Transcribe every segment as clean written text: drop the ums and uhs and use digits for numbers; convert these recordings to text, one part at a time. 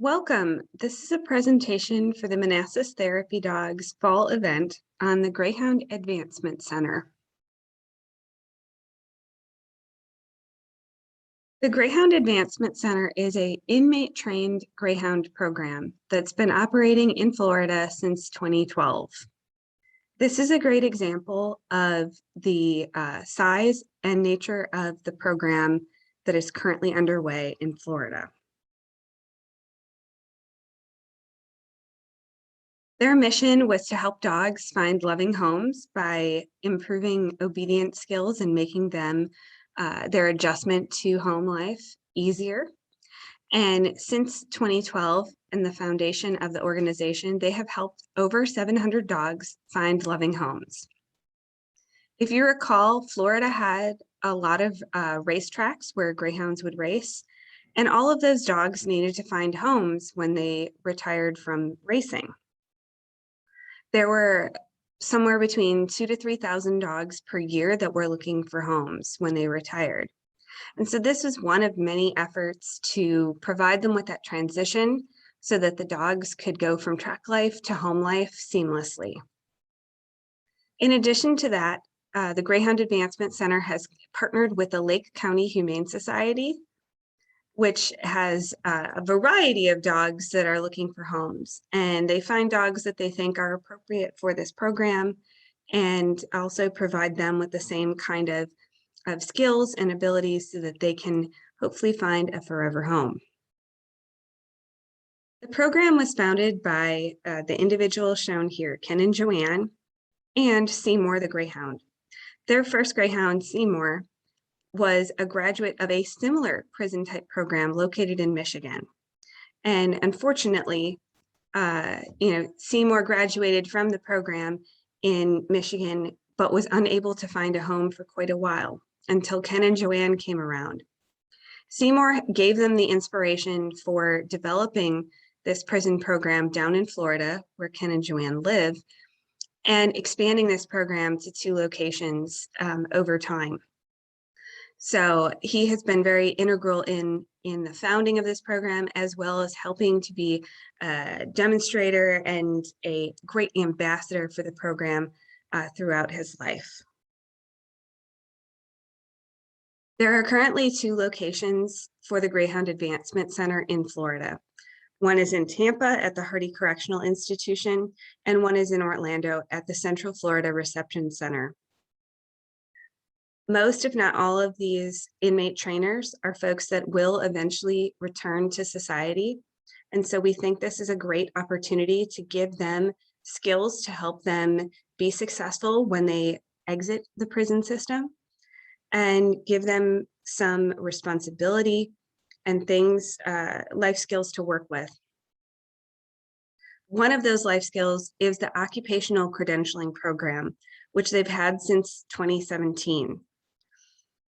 Welcome. This is a presentation for the Manassas Therapy Dogs Fall event on the Greyhound Advancement Center. The Greyhound Advancement Center is an inmate-trained Greyhound program that's been operating in Florida since 2012. This is a great example of the size and nature of the program that is currently underway in Florida. Their mission was to help dogs find loving homes by improving obedience skills and making them their adjustment to home life easier. And since 2012 and the foundation of the organization, they have helped over 700 dogs find loving homes. If you recall, Florida had a lot of racetracks where greyhounds would race, and all of those dogs needed to find homes when they retired from racing. There were somewhere between 2,000 to 3,000 dogs per year that were looking for homes when they retired. And so this was one of many efforts to provide them with that transition so that the dogs could go from track life to home life seamlessly. In addition to that, the Greyhound Advancement Center has partnered with the Lake County Humane Society, which has a variety of dogs that are looking for homes, and they find dogs that they think are appropriate for this program and also provide them with the same kind of skills and abilities so that they can hopefully find a forever home. The program was founded by the individuals shown here, Ken and Joanne, and Seymour the Greyhound. Their first Greyhound, Seymour, was a graduate of a similar prison type program located in Michigan. And unfortunately, Seymour graduated from the program in Michigan, but was unable to find a home for quite a while until Ken and Joanne came around. Seymour gave them the inspiration for developing this prison program down in Florida, where Ken and Joanne live, and expanding this program to 2 locations over time. So he has been very integral in the founding of this program, as well as helping to be a demonstrator and a great ambassador for the program throughout his life. There are currently 2 locations for the Greyhound Advancement Center in Florida. One is in Tampa at the Hardy Correctional Institution, and one is in Orlando at the Central Florida Reception Center. Most, if not all, of these inmate trainers are folks that will eventually return to society. And so we think this is a great opportunity to give them skills to help them be successful when they exit the prison system, and give them some responsibility and things, life skills to work with. One of those life skills is the Occupational Credentialing program, which they've had since 2017.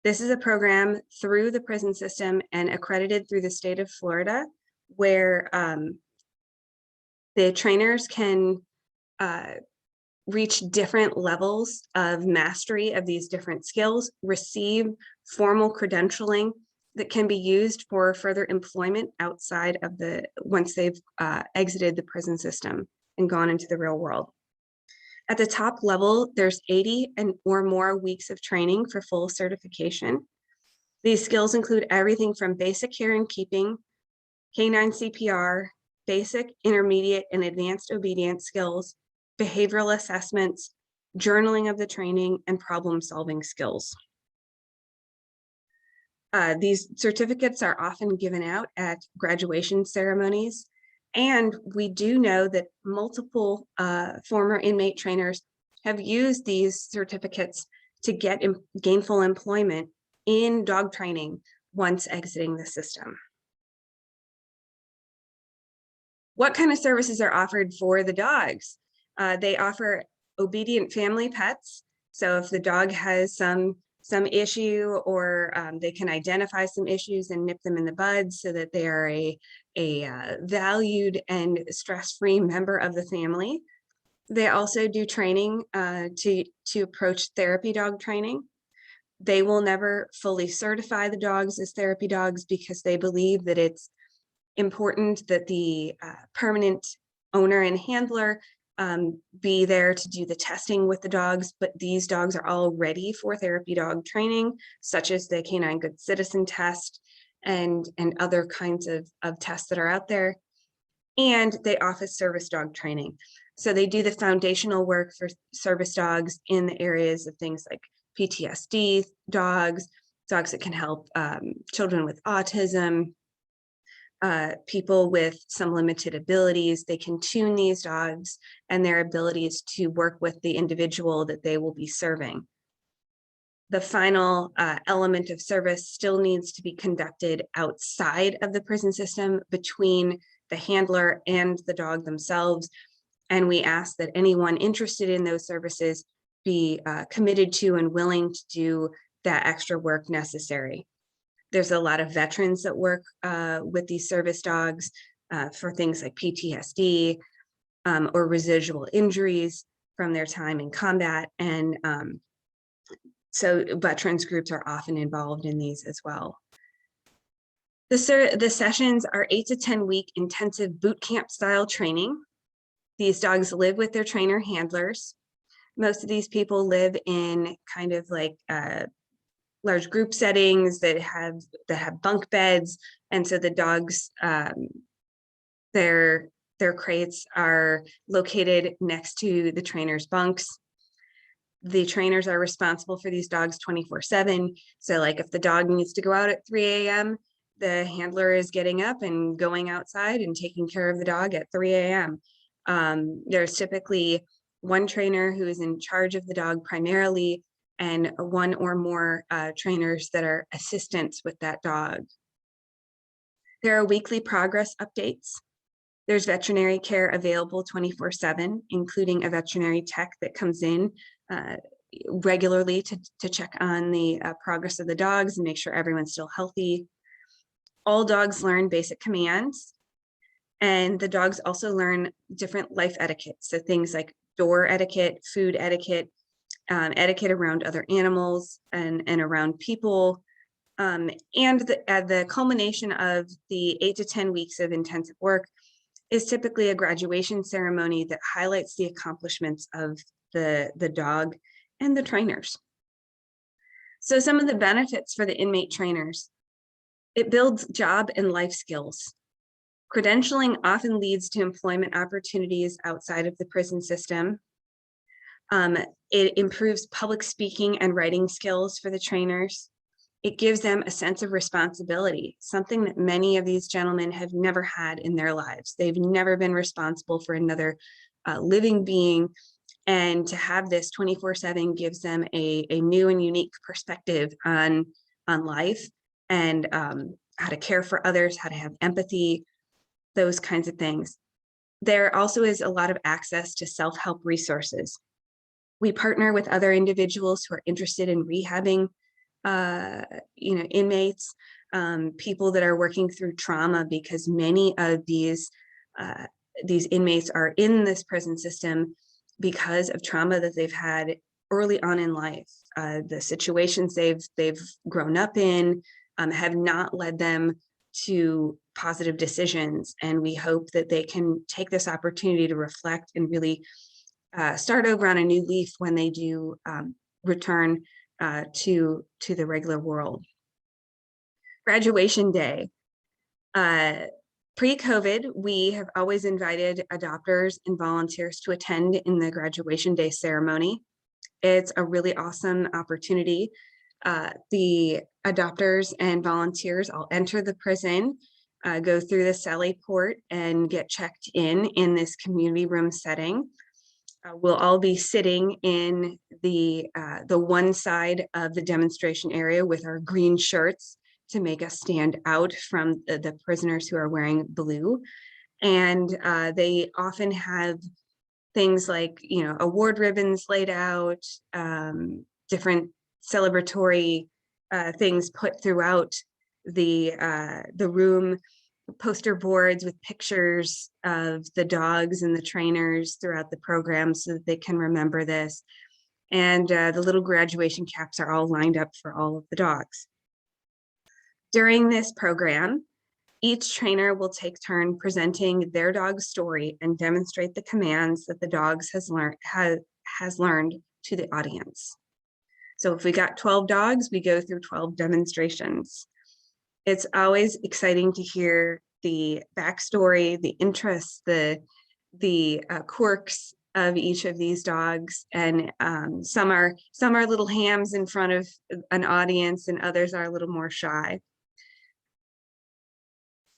This is a program through the prison system and accredited through the state of Florida, where the trainers can reach different levels of mastery of these different skills, receive formal credentialing that can be used for further employment outside of once they've exited the prison system and gone into the real world. At the top level, there's 80 or more weeks of training for full certification. These skills include everything from basic care and keeping, canine CPR, basic, intermediate, and advanced obedience skills, behavioral assessments, journaling of the training, and problem-solving skills. These certificates are often given out at graduation ceremonies. And we do know that multiple former inmate trainers have used these certificates to get gainful employment in dog training once exiting the system. What kind of services are offered for the dogs? They offer obedient family pets. So if the dog has some issue, or they can identify some issues and nip them in the bud so that they are a valued and stress-free member of the family. They also do training to approach therapy dog training. They will never fully certify the dogs as therapy dogs because they believe that it's important that the permanent owner and handler be there to do the testing with the dogs, but these dogs are all ready for therapy dog training, such as the Canine Good Citizen test and other kinds of tests that are out there. And they offer service dog training. So they do the foundational work for service dogs in the areas of things like PTSD dogs that can help children with autism, people with some limited abilities. They can tune these dogs and their abilities to work with the individual that they will be serving. The final element of service still needs to be conducted outside of the prison system between the handler and the dog themselves. And we ask that anyone interested in those services be committed to and willing to do that extra work necessary. There's a lot of veterans that work with these service dogs for things like PTSD or residual injuries from their time in combat. And so veterans groups are often involved in these as well. The sessions are 8 to 10 week intensive boot camp style training. These dogs live with their trainer handlers. Most of these people live in kind of like large group settings that have bunk beds, and so the dogs, their crates are located next to the trainer's bunks. The trainers are responsible for these dogs 24/7. So like if the dog needs to go out at 3 a.m., the handler is getting up and going outside and taking care of the dog at 3 a.m. There's typically one trainer who is in charge of the dog primarily, and one or more trainers that are assistants with that dog. There are weekly progress updates. There's veterinary care available 24/7, including a veterinary tech that comes in regularly to check on the progress of the dogs and make sure everyone's still healthy. All dogs learn basic commands, and the dogs also learn different life etiquette. So things like door etiquette, food etiquette, etiquette around other animals and around people. And the culmination of the 8 to 10 weeks of intensive work is typically a graduation ceremony that highlights the accomplishments of the dog and the trainers. So some of the benefits for the inmate trainers: it builds job and life skills. Credentialing often leads to employment opportunities outside of the prison system. It improves public speaking and writing skills for the trainers. It gives them a sense of responsibility, something that many of these gentlemen have never had in their lives. They've never been responsible for another living being, and to have this 24/7 gives them a new and unique perspective on life and how to care for others, how to have empathy, those kinds of things. There also is a lot of access to self-help resources. We partner with other individuals who are interested in rehabbing inmates, people that are working through trauma, because many of these inmates are in this prison system because of trauma that they've had early on in life. The situations they've grown up in have not led them to positive decisions, and we hope that they can take this opportunity to reflect and really start over on a new leaf when they do return to the regular world. Graduation day. Pre-COVID, we have always invited adopters and volunteers to attend in the graduation day ceremony. It's a really awesome opportunity. The adopters and volunteers all enter the prison, go through the Sally Port, and get checked in this community room setting. We'll all be sitting in the one side of the demonstration area with our green shirts to make us stand out from the prisoners who are wearing blue. And they often have things like, award ribbons laid out, different celebratory things put throughout the room, poster boards with pictures of the dogs and the trainers throughout the program so that they can remember this. And the little graduation caps are all lined up for all of the dogs. During this program, Each trainer will take turn presenting their dog's story and demonstrate the commands that the dog has learned to the audience. So if we got 12 dogs, we go through 12 demonstrations. It's always exciting to hear the backstory, the interests, the quirks of each of these dogs, and some are little hams in front of an audience, and others are a little more shy.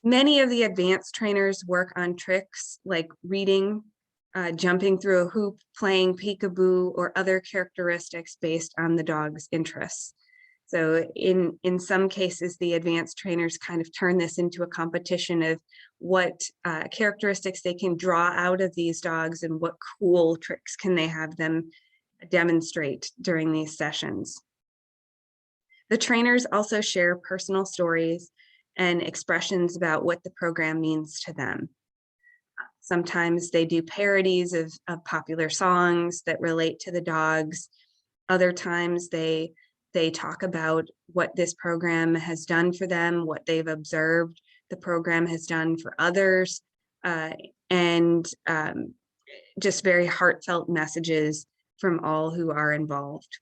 Many of the advanced trainers work on tricks like reading, jumping through a hoop, playing peekaboo, or other characteristics based on the dog's interests. So in some cases, the advanced trainers kind of turn this into a competition of what characteristics they can draw out of these dogs and what cool tricks can they have them demonstrate during these sessions. The trainers also share personal stories and expressions about what the program means to them. Sometimes they do parodies of popular songs that relate to the dogs. Other times they talk about what this program has done for them, what they've observed the program has done for others, and just very heartfelt messages from all who are involved.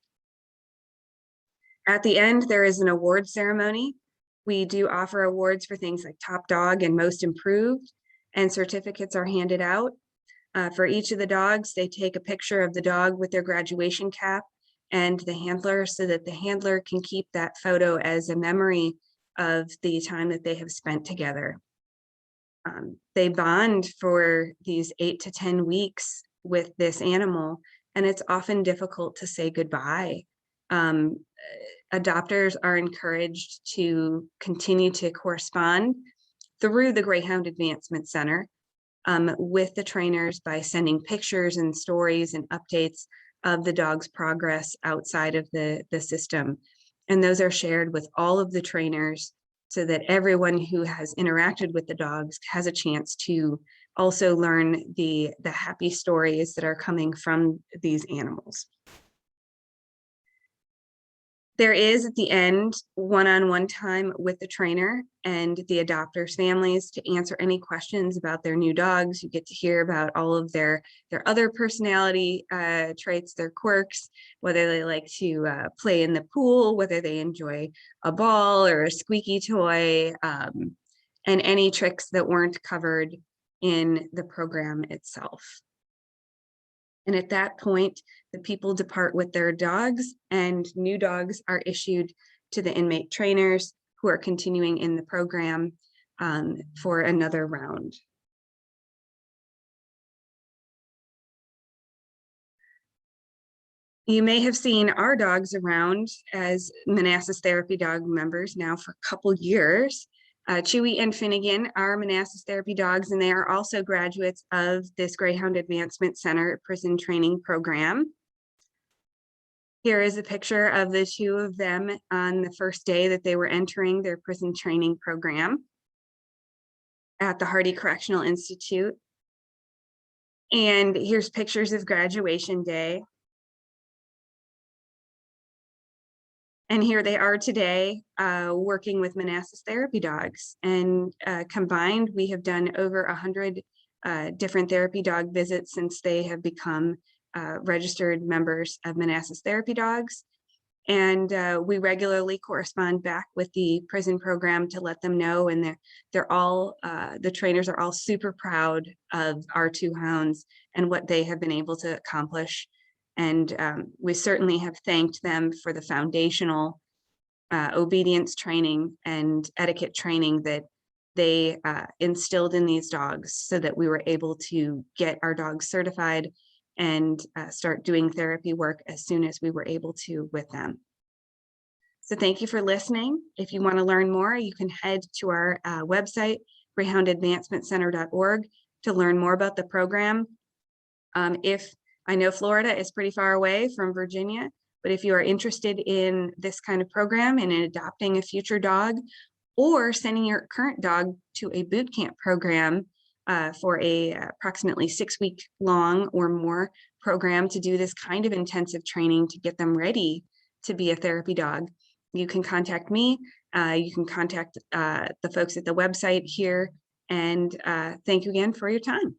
At the end, there is an award ceremony. We do offer awards for things like top dog and most improved, and certificates are handed out. For each of the dogs, they take a picture of the dog with their graduation cap and the handler so that the handler can keep that photo as a memory of the time that they have spent together. They bond for these 8 to 10 weeks with this animal, and it's often difficult to say goodbye. Adopters are encouraged to continue to correspond through the Greyhound Advancement Center with the trainers by sending pictures and stories and updates of the dog's progress outside of the system. And those are shared with all of the trainers so that everyone who has interacted with the dogs has a chance to also learn the happy stories that are coming from these animals. There is at the end one-on-one time with the trainer and the adopters' families to answer any questions about their new dogs. You get to hear about all of their other personality traits, their quirks, whether they like to play in the pool, whether they enjoy a ball or a squeaky toy, and any tricks that weren't covered in the program itself. And at that point, the people depart with their dogs, and new dogs are issued to the inmate trainers who are continuing in the program for another round. You may have seen our dogs around as Manassas Therapy Dog members now for a couple years. Chewy and Finnegan are Manassas Therapy Dogs, and they are also graduates of this Greyhound Advancement Center prison training program. Here is a picture of the two of them on the first day that they were entering their prison training program at the Hardy Correctional Institute. And here's pictures of graduation day. And here they are today working with Manassas Therapy Dogs. And combined, we have done over 100 different therapy dog visits since they have become registered members of Manassas Therapy Dogs. And we regularly correspond back with the prison program to let them know. And they're all, the trainers are all super proud of our two hounds and what they have been able to accomplish. And we certainly have thanked them for the foundational obedience training and etiquette training that they instilled in these dogs so that we were able to get our dogs certified and start doing therapy work as soon as we were able to with them. So thank you for listening. If you want to learn more, you can head to our website, greyhoundadvancementcenter.org, to learn more about the program. I know Florida is pretty far away from Virginia, but if you are interested in this kind of program and in adopting a future dog or sending your current dog to a boot camp program for a approximately 6-week long or more program to do this kind of intensive training to get them ready to be a therapy dog, you can contact me You can contact the folks at the website here. And thank you again for your time.